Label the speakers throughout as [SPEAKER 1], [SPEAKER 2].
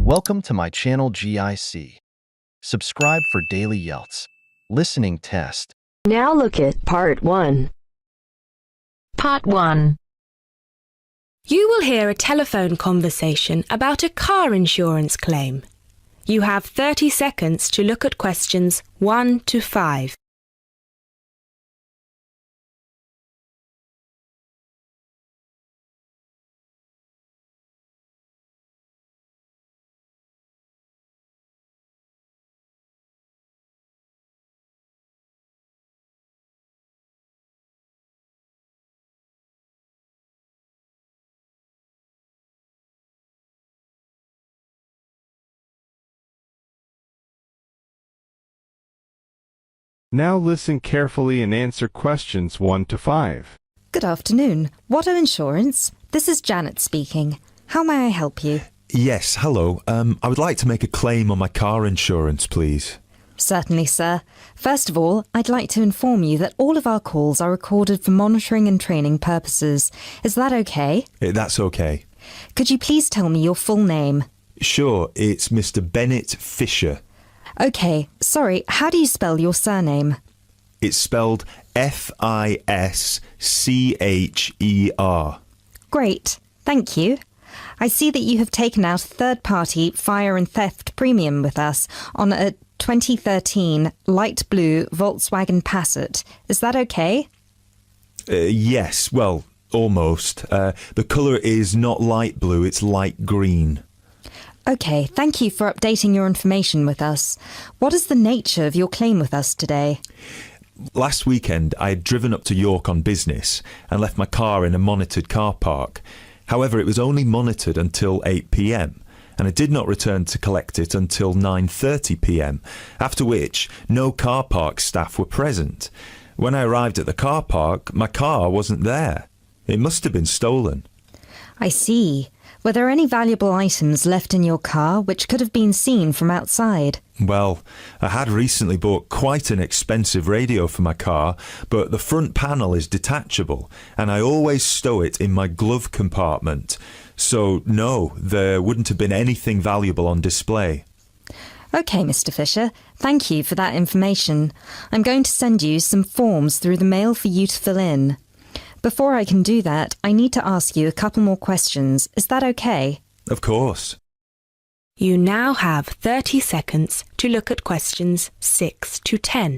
[SPEAKER 1] Welcome to my channel GIC. Subscribe for daily IELTS listening test.
[SPEAKER 2] Now look at Part 1.
[SPEAKER 3] Part 1.
[SPEAKER 4] You will hear a telephone conversation about a car insurance claim. You have 30 seconds to look at questions 1 to 5.
[SPEAKER 5] Now listen carefully and answer questions 1 to 5.
[SPEAKER 6] Good afternoon. Auto Insurance. This is Janet speaking. How may I help you?
[SPEAKER 7] Yes, hello. I would like to make a claim on my car insurance, please.
[SPEAKER 6] Certainly, sir. First of all, I'd like to inform you that all of our calls are recorded for monitoring and training purposes. Is that okay?
[SPEAKER 7] That's okay.
[SPEAKER 6] Could you please tell me your full name?
[SPEAKER 7] Sure, it's Mr. Bennett Fisher.
[SPEAKER 6] Okay, sorry, how do you spell your surname?
[SPEAKER 7] It's spelled Fischer.
[SPEAKER 6] Great, thank you. I see that you have taken out a third-party fire and theft premium with us on a 2013 light blue Volkswagen Passat. Is that okay?
[SPEAKER 7] Yes, well, almost. The colour is not light blue, it's light green.
[SPEAKER 6] Okay, thank you for updating your information with us. What is the nature of your claim with us today?
[SPEAKER 7] Last weekend, I had driven up to York on business and left my car in a monitored car park. However, it was only monitored until 8 p.m, and I did not return to collect it until 9:30 p.m, after which no car park staff were present. When I arrived at the car park, my car wasn't there. It must have been stolen.
[SPEAKER 6] I see. Were there any valuable items left in your car which could have been seen from outside?
[SPEAKER 7] Well, I had recently bought quite an expensive radio for my car, but the front panel is detachable, and I always stow it in my glove compartment. So, no, there wouldn't have been anything valuable on display.
[SPEAKER 6] Okay, Mr. Fisher, thank you for that information. I'm going to send you some forms through the mail for you to fill in. Before I can do that, I need to ask you a couple more questions. Is that okay?
[SPEAKER 7] Of course.
[SPEAKER 4] You now have 30 seconds to look at questions 6 to 10.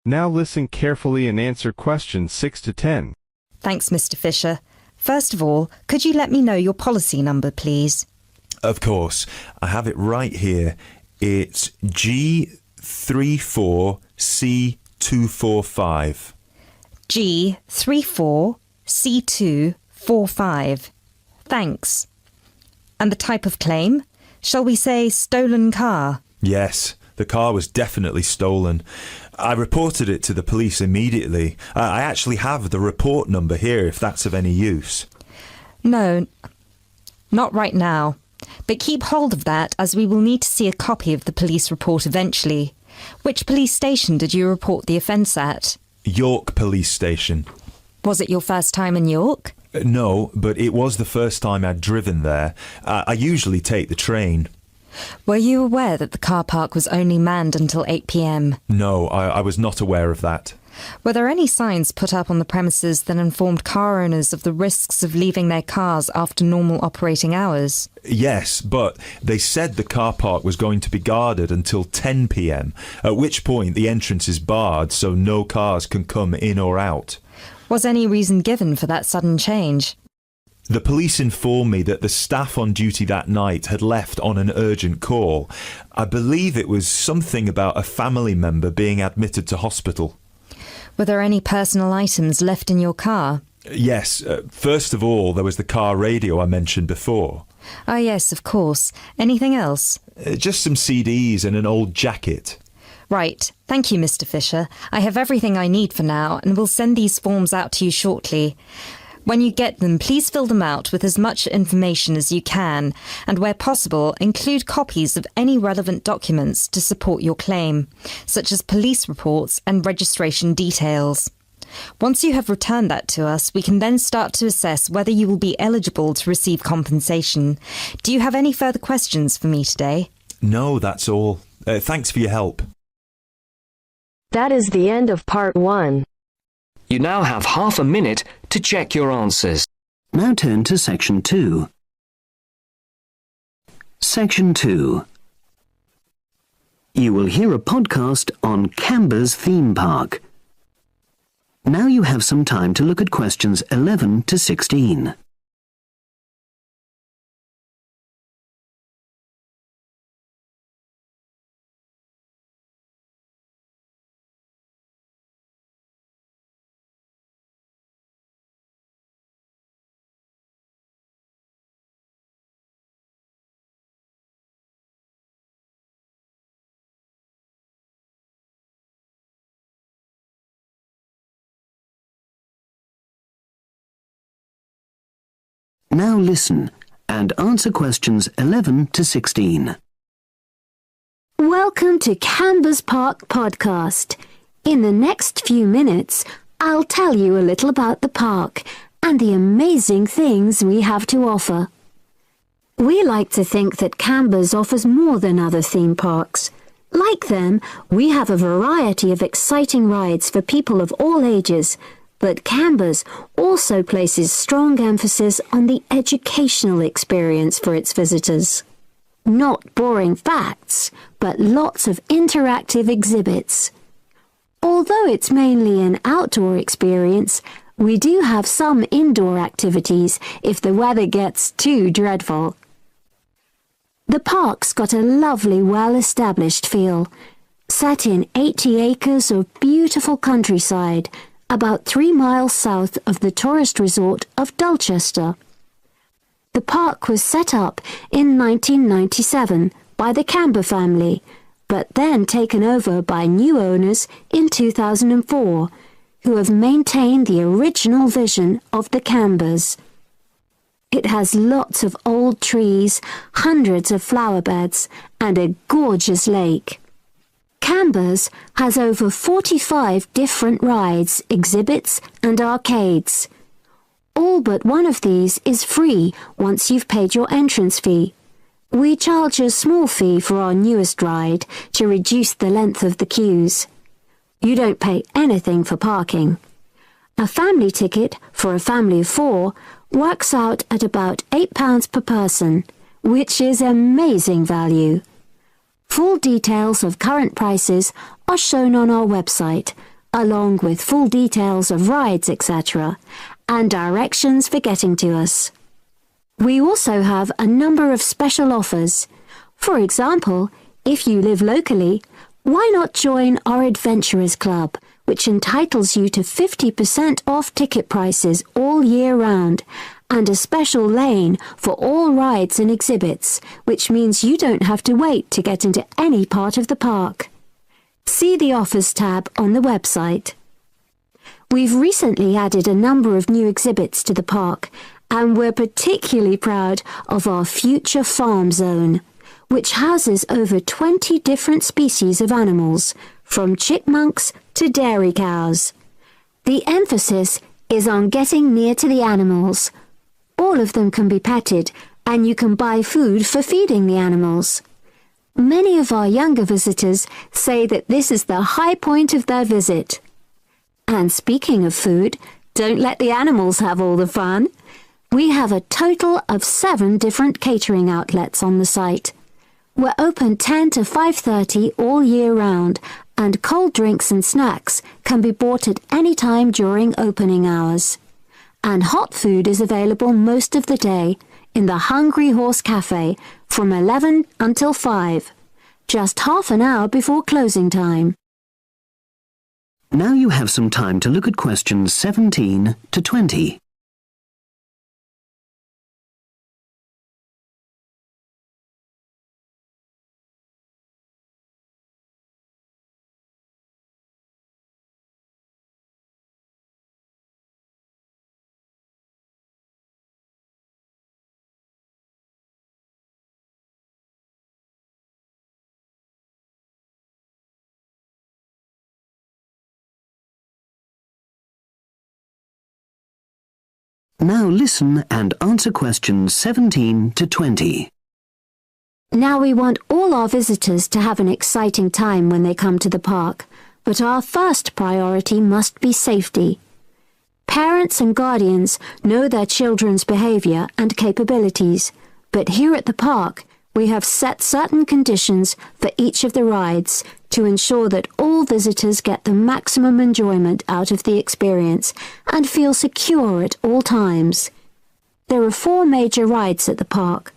[SPEAKER 5] Now listen carefully and answer questions 6 to 10.
[SPEAKER 6] Thanks, Mr. Fisher. First of all, could you let me know your policy number, please?
[SPEAKER 7] Of course. I have it right here. It's G34C245.
[SPEAKER 6] G34C245. Thanks. And the type of claim? Shall we say stolen car?
[SPEAKER 7] Yes, the car was definitely stolen. I reported it to the police immediately. I actually have the report number here if that's of any use.
[SPEAKER 6] No, not right now. But keep hold of that as we will need to see a copy of the police report eventually. Which police station did you report the offence at?
[SPEAKER 7] York Police Station.
[SPEAKER 6] Was it your first time in York?
[SPEAKER 7] No, but it was the first time I'd driven there. I usually take the train.
[SPEAKER 6] Were you aware that the car park was only manned until 8 p.m?
[SPEAKER 7] No, I was not aware of that.
[SPEAKER 6] Were there any signs put up on the premises that informed car owners of the risks of leaving their cars after normal operating hours?
[SPEAKER 7] Yes, but they said the car park was going to be guarded until 10 p.m, at which point the entrance is barred so no cars can come in or out.
[SPEAKER 6] Was any reason given for that sudden change?
[SPEAKER 7] The police informed me that the staff on duty that night had left on an urgent call. I believe it was something about a family member being admitted to hospital.
[SPEAKER 6] Were there any personal items left in your car?
[SPEAKER 7] Yes, first of all, there was the car radio I mentioned before.
[SPEAKER 6] Ah, yes, of course. Anything else?
[SPEAKER 7] Just some CDs and an old jacket.
[SPEAKER 6] Right. Thank you, Mr. Fisher. I have everything I need for now and will send these forms out to you shortly. When you get them, please fill them out with as much information as you can, and where possible, include copies of any relevant documents to support your claim, such as police reports and registration details. Once you have returned that to us, we can then start to assess whether you will be eligible to receive compensation. Do you have any further questions for me today?
[SPEAKER 7] No, that's all. Thanks for your help.
[SPEAKER 2] That is the end of part 1.
[SPEAKER 8] You now have half a minute to check your answers.
[SPEAKER 9] Now turn to Section 2. Section 2. You will hear a podcast on Canberra's theme park. Now you have some time to look at questions 11 to 16. Now listen and answer questions 11 to 16.
[SPEAKER 10] Welcome to Canberra's Park podcast. In the next few minutes, I'll tell you a little about the park and the amazing things we have to offer. We like to think that Canberra's offers more than other theme parks. Like them, we have a variety of exciting rides for people of all ages, but Canberra's also places strong emphasis on the educational experience for its visitors. Not boring facts, but lots of interactive exhibits. Although it's mainly an outdoor experience, we do have some indoor activities if the weather gets too dreadful. The park's got a lovely, well-established feel, set in 80 acres of beautiful countryside, about 3 miles south of the tourist resort of Dulchester. The park was set up in 1997 by the Canberra family, but then taken over by new owners in 2004, who have maintained the original vision of the Canberras. It has lots of old trees, hundreds of flower beds, and a gorgeous lake. Canberra's has over 45 different rides, exhibits and arcades. All but one of these is free once you've paid your entrance fee. We charge a small fee for our newest ride to reduce the length of the queues. You don't pay anything for parking. A family ticket for a family of 4 works out at about £8 per person, which is amazing value. Full details of current prices are shown on our website, along with full details of rides, etc., and directions for getting to us. We also have a number of special offers. For example, if you live locally, why not join our Adventurers Club, which entitles you to 50% off ticket prices all year round, and a special lane for all rides and exhibits, which means you don't have to wait to get into any part of the park. See the Offers tab on the website. We've recently added a number of new exhibits to the park, and we're particularly proud of our Future Farm Zone, which houses over 20 different species of animals, from chipmunks to dairy cows. The emphasis is on getting near to the animals. All of them can be petted, and you can buy food for feeding the animals. Many of our younger visitors say that this is the high point of their visit. And speaking of food, don't let the animals have all the fun. We have a total of 7 different catering outlets on the site. We're open 10 to 5:30 all year round, and cold drinks and snacks can be bought at any time during opening hours. And hot food is available most of the day in the Hungry Horse Cafe from 11 until 5, just half an hour before closing time.
[SPEAKER 9] Now you have some time to look at questions 17 to 20. Now listen and answer questions 17 to 20.
[SPEAKER 10] Now we want all our visitors to have an exciting time when they come to the park, but our first priority must be safety. Parents and guardians know their children's behaviour and capabilities, but here at the park we have set certain conditions for each of the rides to ensure that all visitors get the maximum enjoyment out of the experience and feel secure at all times. There are 4 major rides at the park.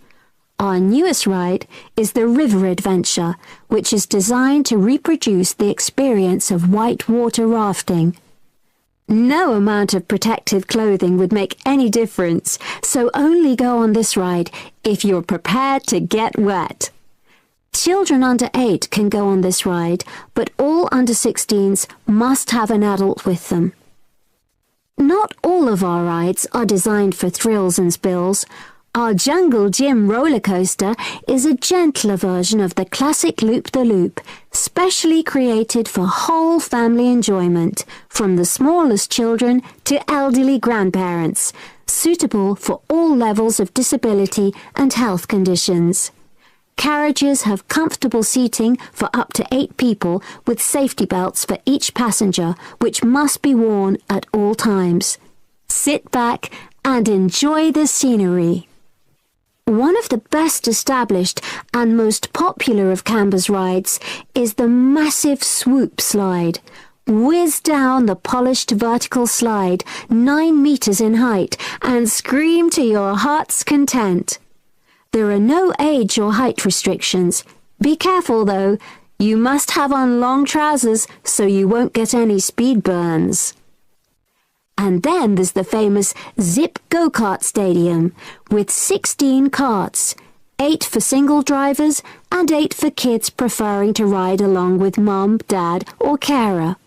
[SPEAKER 10] Our newest ride is the River Adventure, which is designed to reproduce the experience of whitewater rafting. No amount of protective clothing would make any difference, so only go on this ride if you're prepared to get wet. Children under 8 can go on this ride, but all under 16s must have an adult with them. Not all of our rides are designed for thrills and spills. Our Jungle Gym roller coaster is a gentler version of the classic Loop-the-Loop, specially created for whole family enjoyment, from the smallest children to elderly grandparents, suitable for all levels of disability and health conditions. Carriages have comfortable seating for up to 8 people with safety belts for each passenger, which must be worn at all times. Sit back and enjoy the scenery. One of the best established and most popular of Canberra's rides is the massive swoop slide. Whiz down the polished vertical slide 9 meters in height and scream to your heart's content. There are no age or height restrictions. Be careful though, you must have on long trousers so you won't get any speed burns. And then there's the famous Zip Go-Kart Stadium with 16 karts, 8 for single drivers and 8 for kids preferring to ride along with mum, dad or carer.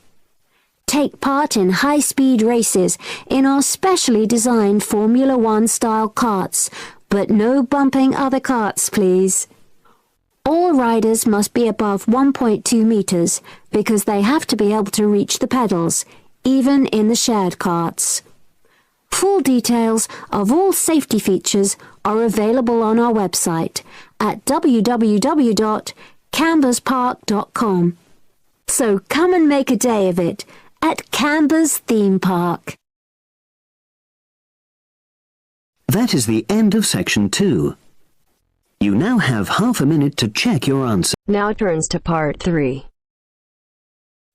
[SPEAKER 10] Take part in high-speed races in our specially designed Formula 1 style karts, but no bumping other karts, please. All riders must be above 1.2 meters because they have to be able to reach the pedals, even in the shared karts. Full details of all safety features are available on our website at www.camberspark.com. So come and make a day of it at Canberra's theme park.
[SPEAKER 9] That is the end of section 2. You now have half a minute to check your answer.
[SPEAKER 2] Now turns to part 3.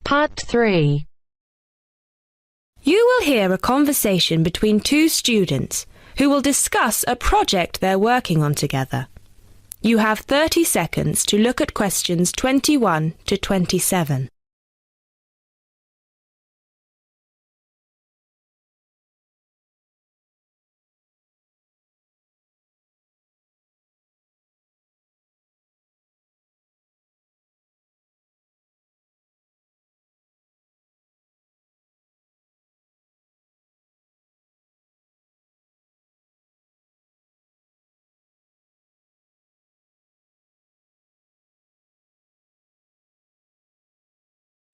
[SPEAKER 3] Part 3.
[SPEAKER 4] You will hear a conversation between 2 students who will discuss a project they're working on together. You have 30 seconds to look at questions 21 to 27.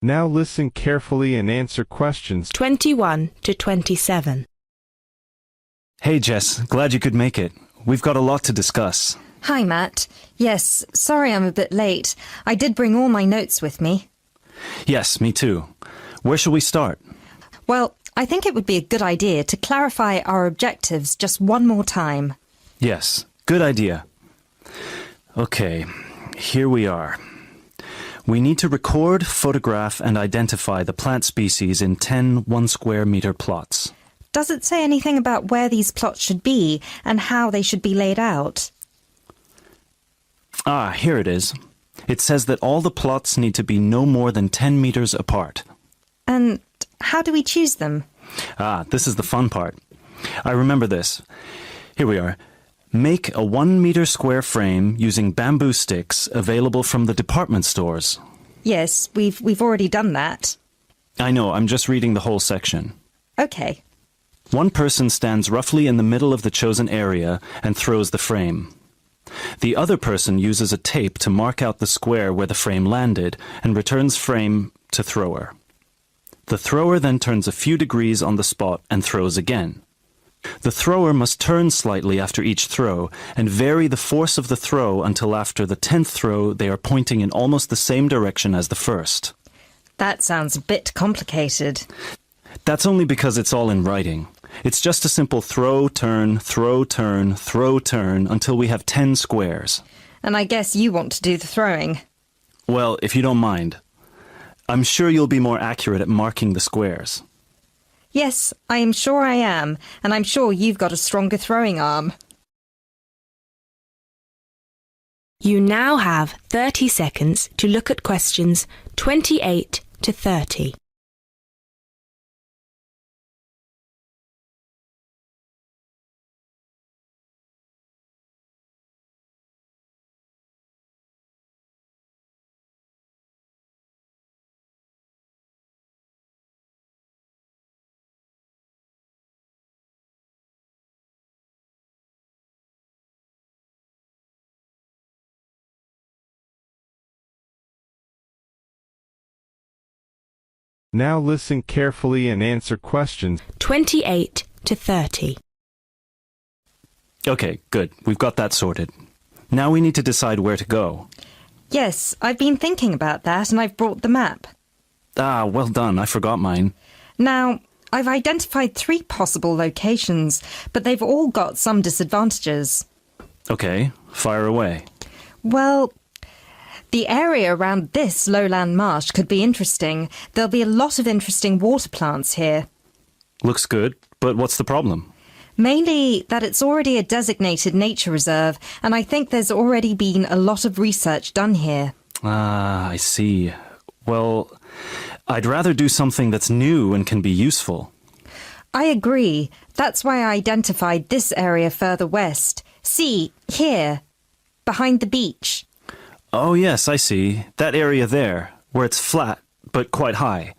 [SPEAKER 5] Now listen carefully and answer questions
[SPEAKER 4] 21 to 27.
[SPEAKER 11] Hey Jess, glad you could make it. We've got a lot to discuss.
[SPEAKER 6] Hi, Matt. Yes, sorry I'm a bit late. I did bring all my notes with me.
[SPEAKER 11] Yes, me too. Where shall we start?
[SPEAKER 6] Well, I think it would be a good idea to clarify our objectives just one more time.
[SPEAKER 11] Yes, good idea. Okay, here we are. We need to record, photograph, and identify the plant species in 10 1-square-meter plots.
[SPEAKER 6] Does it say anything about where these plots should be and how they should be laid out?
[SPEAKER 11] Ah, here it is. It says that all the plots need to be no more than 10 meters apart.
[SPEAKER 6] And how do we choose them?
[SPEAKER 11] This is the fun part. I remember this. Here we are. Make a 1 meter square frame using bamboo sticks available from the department stores.
[SPEAKER 6] Yes, we've already done that.
[SPEAKER 11] I know, I'm just reading the whole section.
[SPEAKER 6] Okay.
[SPEAKER 11] One person stands roughly in the middle of the chosen area and throws the frame. The other person uses a tape to mark out the square where the frame landed and returns frame to thrower. The thrower then turns a few degrees on the spot and throws again. The thrower must turn slightly after each throw and vary the force of the throw until after the 10th throw they are pointing in almost the same direction as the first.
[SPEAKER 6] That sounds a bit complicated.
[SPEAKER 11] That's only because it's all in writing. It's just a simple throw, turn, throw, turn, throw, turn until we have 10 squares.
[SPEAKER 6] And I guess you want to do the throwing.
[SPEAKER 11] Well, if you don't mind. I'm sure you'll be more accurate at marking the squares.
[SPEAKER 6] Yes, I am sure I am, and I'm sure you've got a stronger throwing arm.
[SPEAKER 4] You now have 30 seconds to look at questions 28 to 30.
[SPEAKER 5] Now listen carefully and answer questions
[SPEAKER 4] 28 to 30.
[SPEAKER 11] Okay, good. We've got that sorted. Now we need to decide where to go.
[SPEAKER 6] Yes, I've been thinking about that and I've brought the map.
[SPEAKER 11] Well done. I forgot mine.
[SPEAKER 6] Now, I've identified 3 possible locations, but they've all got some disadvantages.
[SPEAKER 11] Okay, fire away.
[SPEAKER 6] Well, the area around this lowland marsh could be interesting. There'll be a lot of interesting water plants here.
[SPEAKER 11] Looks good, but what's the problem?
[SPEAKER 6] Mainly that it's already a designated nature reserve, and I think there's already been a lot of research done here.
[SPEAKER 11] I see. Well, I'd rather do something that's new and can be useful.
[SPEAKER 6] I agree. That's why I identified this area further west. See, here, behind the beach.
[SPEAKER 11] Oh yes, I see. That area there, where it's flat, but quite high.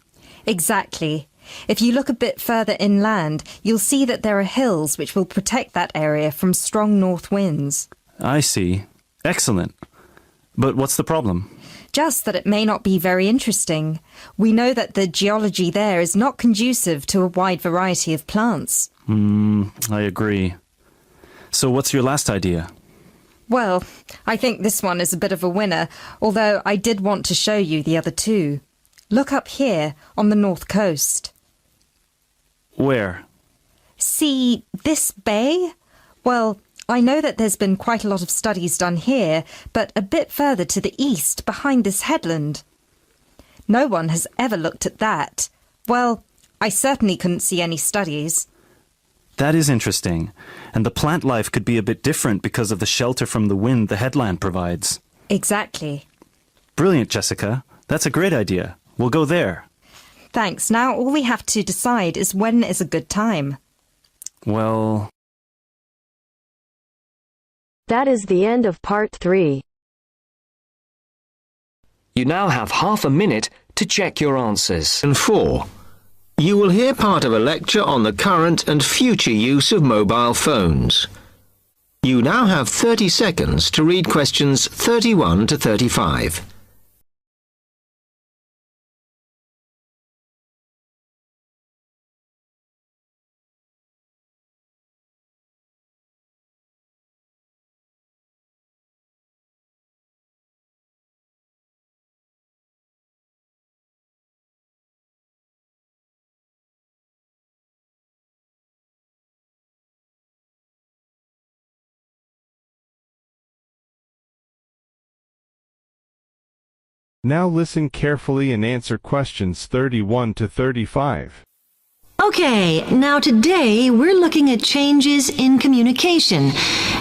[SPEAKER 6] Exactly. If you look a bit further inland, you'll see that there are hills which will protect that area from strong north winds.
[SPEAKER 11] I see. Excellent. But what's the problem?
[SPEAKER 6] Just that it may not be very interesting. We know that the geology there is not conducive to a wide variety of plants.
[SPEAKER 11] I agree. So what's your last idea?
[SPEAKER 6] Well, I think this one is a bit of a winner, although I did want to show you the other 2. Look up here, on the north coast.
[SPEAKER 11] Where?
[SPEAKER 6] See this bay? Well, I know that there's been quite a lot of studies done here, but a bit further to the east, behind this headland. No one has ever looked at that. Well, I certainly couldn't see any studies.
[SPEAKER 11] That is interesting. And the plant life could be a bit different because of the shelter from the wind the headland provides.
[SPEAKER 6] Exactly.
[SPEAKER 11] Brilliant, Jessica. That's a great idea. We'll go there.
[SPEAKER 6] Thanks. Now all we have to decide is when is a good time.
[SPEAKER 11] Well...
[SPEAKER 2] That is the end of part 3.
[SPEAKER 8] You now have half a minute to check your answers.
[SPEAKER 9] And 4. You will hear part of a lecture on the current and future use of mobile phones. You now have 30 seconds to read questions 31 to 35.
[SPEAKER 5] Now listen carefully and answer questions 31 to 35.
[SPEAKER 12] Okay, now today we're looking at changes in communication,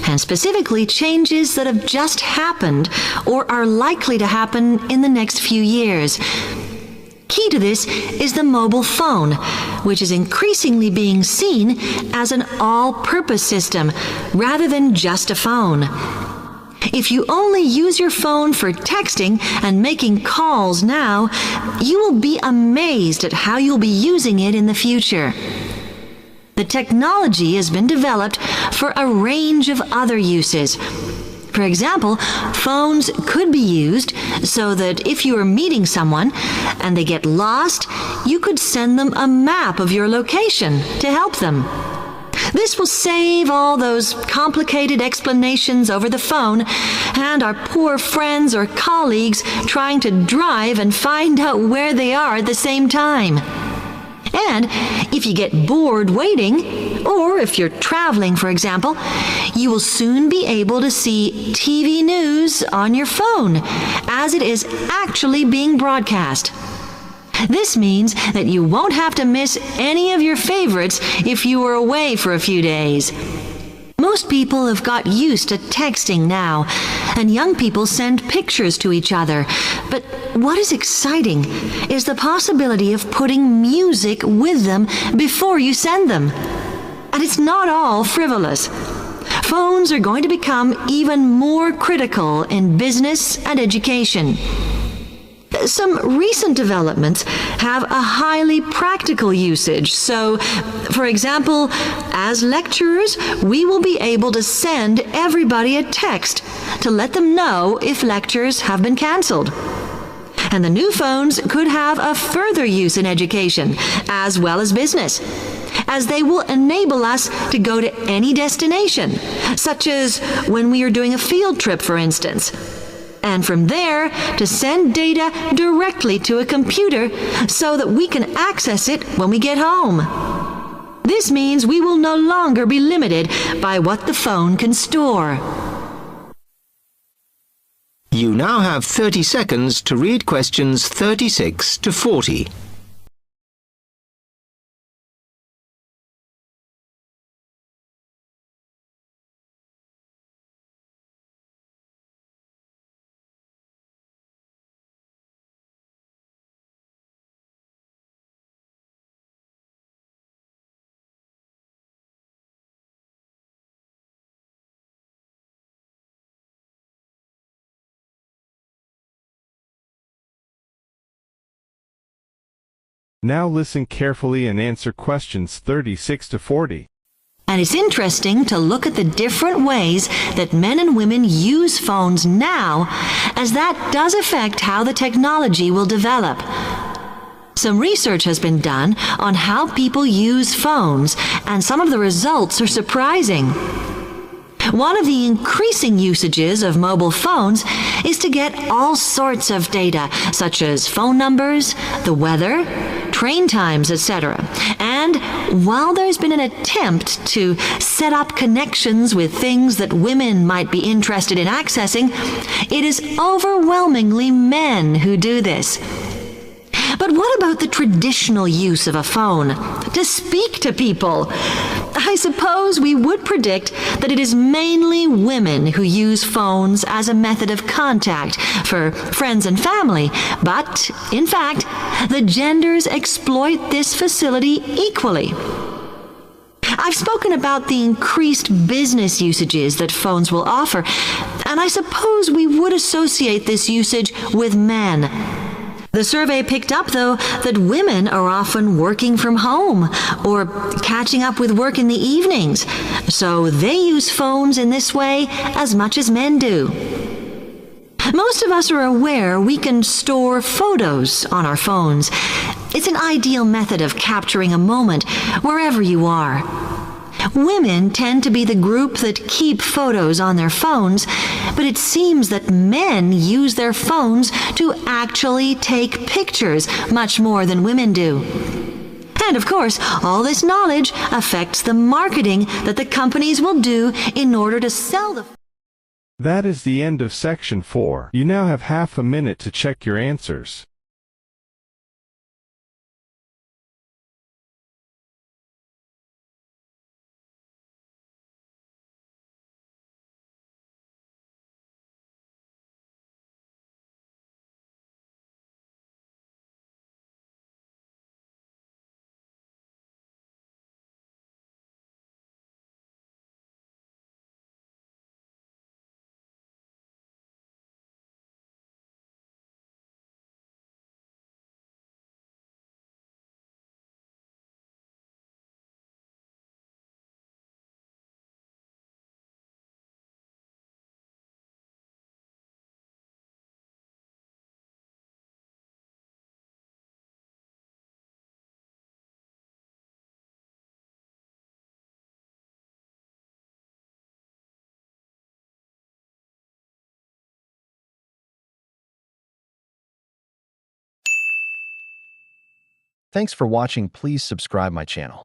[SPEAKER 12] and specifically changes that have just happened or are likely to happen in the next few years. Key to this is the mobile phone, which is increasingly being seen as an all-purpose system rather than just a phone. If you only use your phone for texting and making calls now, you will be amazed at how you'll be using it in the future. The technology has been developed for a range of other uses. For example, phones could be used so that if you are meeting someone and they get lost, you could send them a map of your location to help them. This will save all those complicated explanations over the phone and our poor friends or colleagues trying to drive and find out where they are at the same time. And if you get bored waiting, or if you're traveling, for example, you will soon be able to see TV news on your phone as it is actually being broadcast. This means that you won't have to miss any of your favorites if you were away for a few days. Most people have got used to texting now, and young people send pictures to each other. But what is exciting is the possibility of putting music with them before you send them. And it's not all frivolous. Phones are going to become even more critical in business and education. Some recent developments have a highly practical usage. So, for example, as lecturers, we will be able to send everybody a text to let them know if lectures have been canceled. And the new phones could have a further use in education, as well as business, as they will enable us to go to any destination, such as when we are doing a field trip, for instance. And from there, to send data directly to a computer so that we can access it when we get home. This means we will no longer be limited by what the phone can store.
[SPEAKER 9] You now have 30 seconds to read questions 36 to 40.
[SPEAKER 5] Now listen carefully and answer questions 36 to 40.
[SPEAKER 12] And it's interesting to look at the different ways that men and women use phones now, as that does affect how the technology will develop. Some research has been done on how people use phones, and some of the results are surprising. One of the increasing usages of mobile phones is to get all sorts of data, such as phone numbers, the weather, train times, etc. And while there's been an attempt to set up connections with things that women might be interested in accessing, it is overwhelmingly men who do this. But what about the traditional use of a phone? To speak to people? I suppose we would predict that it is mainly women who use phones as a method of contact for friends and family. But, in fact, the genders exploit this facility equally. I've spoken about the increased business usages that phones will offer, and I suppose we would associate this usage with men. The survey picked up, though, that women are often working from home or catching up with work in the evenings, so they use phones in this way as much as men do. Most of us are aware we can store photos on our phones. It's an ideal method of capturing a moment wherever you are. Women tend to be the group that keep photos on their phones, but it seems that men use their phones to actually take pictures much more than women do. And of course, all this knowledge affects the marketing that the companies will do in order to sell the.
[SPEAKER 5] That is the end of section 4. You now have half a minute to check your answers.
[SPEAKER 1] Thanks for watching. Please subscribe my channel.